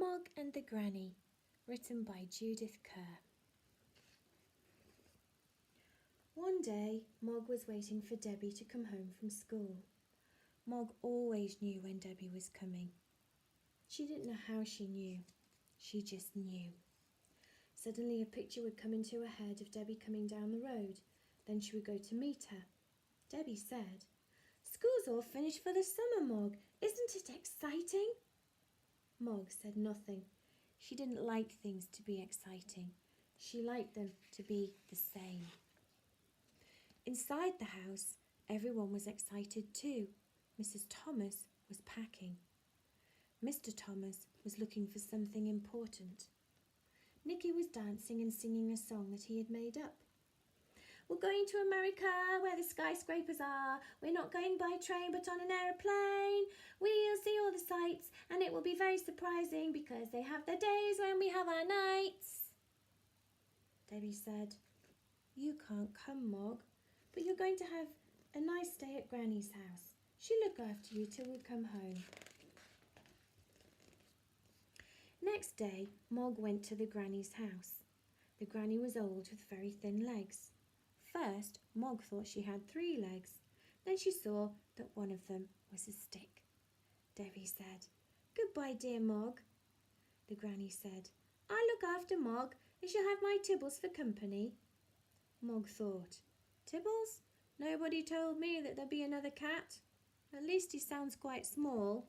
Mog and the Granny, written by Judith Kerr. One day, Mog was waiting for Debbie to come home from school. Mog always knew when Debbie was coming. She didn't know how she knew. She just knew. Suddenly a picture would come into her head of Debbie coming down the road. Then she would go to meet her. Debbie said, "School's all finished for the summer, Mog. Isn't it exciting?" Mog said nothing. She didn't like things to be exciting. She liked them to be the same. Inside the house, everyone was excited too. Mrs. Thomas was packing. Mr. Thomas was looking for something important. Nicky was dancing and singing a song that he had made up. "We're going to America where the skyscrapers are. We're not going by train but on an aeroplane. We'll see all the sights and it will be very surprising because they have their days when we have our nights." Debbie said, "You can't come, Mog, but you're going to have a nice day at Granny's house. She'll look after you till we come home." Next day, Mog went to the Granny's house. The Granny was old with very thin legs. First, Mog thought she had 3 legs. Then she saw that one of them was a stick. Debbie said, "Goodbye, dear Mog." The Granny said, "I'll look after Mog and she'll have my Tibbles for company." Mog thought, "Tibbles? Nobody told me that there'd be another cat. At least he sounds quite small."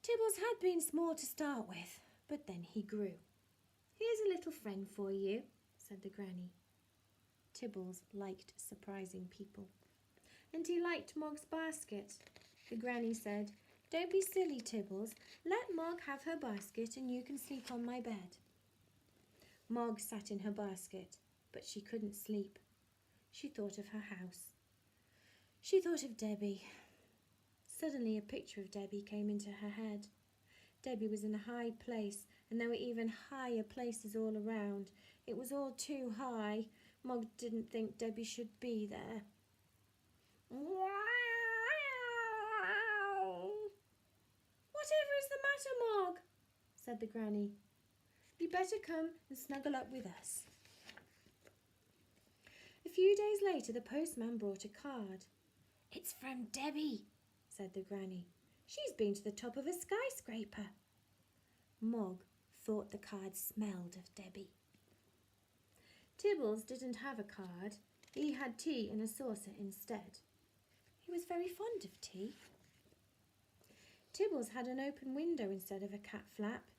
Tibbles had been small to start with, but then he grew. "Here's a little friend for you," said the Granny. Tibbles liked surprising people, and he liked Mog's basket. The Granny said, "Don't be silly, Tibbles. Let Mog have her basket and you can sleep on my bed." Mog sat in her basket, but she couldn't sleep. She thought of her house. She thought of Debbie. Suddenly a picture of Debbie came into her head. Debbie was in a high place, and there were even higher places all around. It was all too high. Mog didn't think Debbie should be there. "Whatever is the matter, Mog?" said the Granny. "You better come and snuggle up with us." A few days later, the postman brought a card. "It's from Debbie," said the Granny. "She's been to the top of a skyscraper." Mog thought the card smelled of Debbie. Tibbles didn't have a card. He had tea in a saucer instead. He was very fond of tea. Tibbles had an open window instead of a cat flap.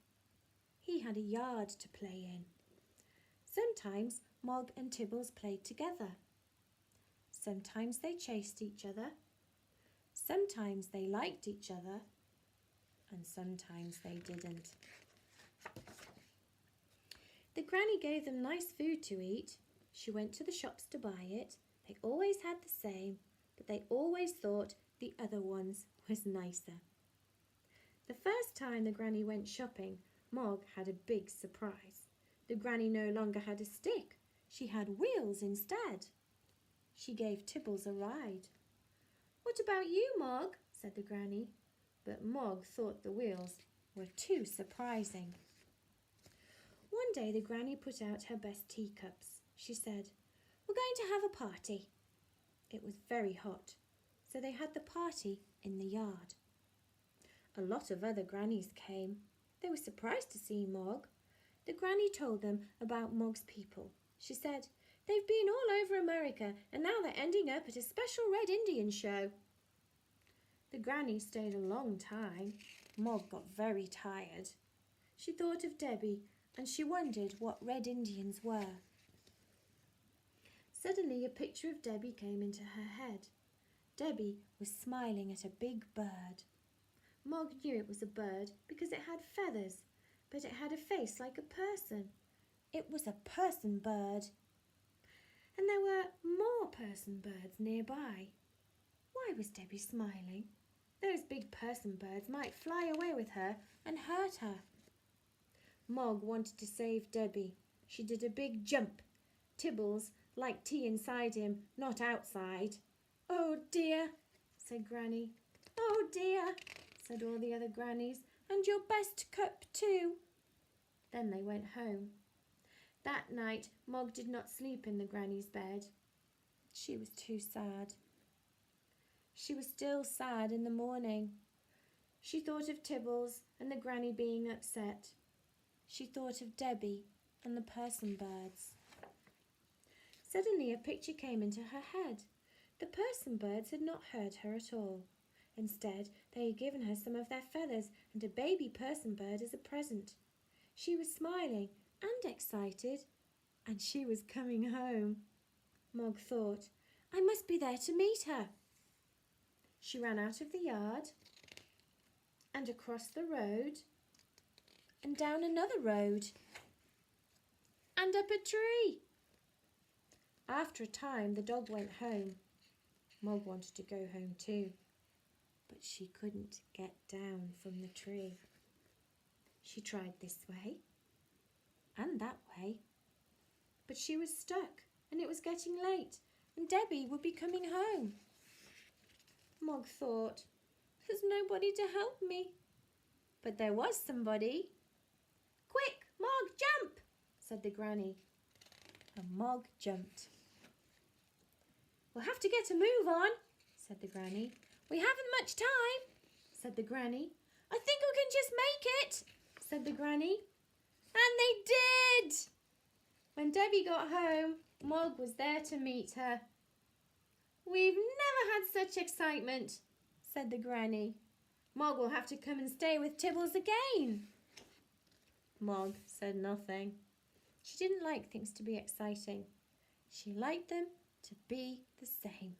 He had a yard to play in. Sometimes Mog and Tibbles played together. Sometimes they chased each other. Sometimes they liked each other. And sometimes they didn't. The Granny gave them nice food to eat. She went to the shops to buy it. They always had the same, but they always thought the other ones was nicer. The first time the Granny went shopping, Mog had a big surprise. The Granny no longer had a stick. She had wheels instead. She gave Tibbles a ride. "What about you, Mog?" said the Granny. But Mog thought the wheels were too surprising. One day the Granny put out her best teacups. She said, "We're going to have a party." It was very hot, so they had the party in the yard. A lot of other Grannies came. They were surprised to see Mog. The Granny told them about Mog's people. She said, "They've been all over America and now they're ending up at a special Red Indian show." The Granny stayed a long time. Mog got very tired. She thought of Debbie and she wondered what Red Indians were. Suddenly a picture of Debbie came into her head. Debbie was smiling at a big bird. Mog knew it was a bird because it had feathers, but it had a face like a person. It was a person bird. And there were more person birds nearby. Why was Debbie smiling? Those big person birds might fly away with her and hurt her. Mog wanted to save Debbie. She did a big jump. Tibbles liked tea inside him, not outside. "Oh dear," said Granny. "Oh dear," said all the other Grannies. And your best cup too." Then they went home. That night Mog did not sleep in the granny's bed. She was too sad. She was still sad in the morning. She thought of Tibbles and the granny being upset. She thought of Debbie and the person birds. Suddenly a picture came into her head. The person birds had not hurt her at all. Instead, they had given her some of their feathers and a baby person bird as a present. She was smiling and excited, and she was coming home. Mog thought, "I must be there to meet her." She ran out of the yard and across the road and down another road and up a tree. After a time, the dog went home. Mog wanted to go home too, but she couldn't get down from the tree. She tried this way and that way, but she was stuck and it was getting late and Debbie would be coming home. Mog thought, "There's nobody to help me." But there was somebody. "Quick, Mog, jump," said the granny. And Mog jumped. "We'll have to get a move on," said the granny. "We haven't much time," said the granny. "I think we can just make it," said the granny. And they did! When Debbie got home, Mog was there to meet her. "We've never had such excitement," said the granny. "Mog will have to come and stay with Tibbles again." Mog said nothing. She didn't like things to be exciting. She liked them to be the same.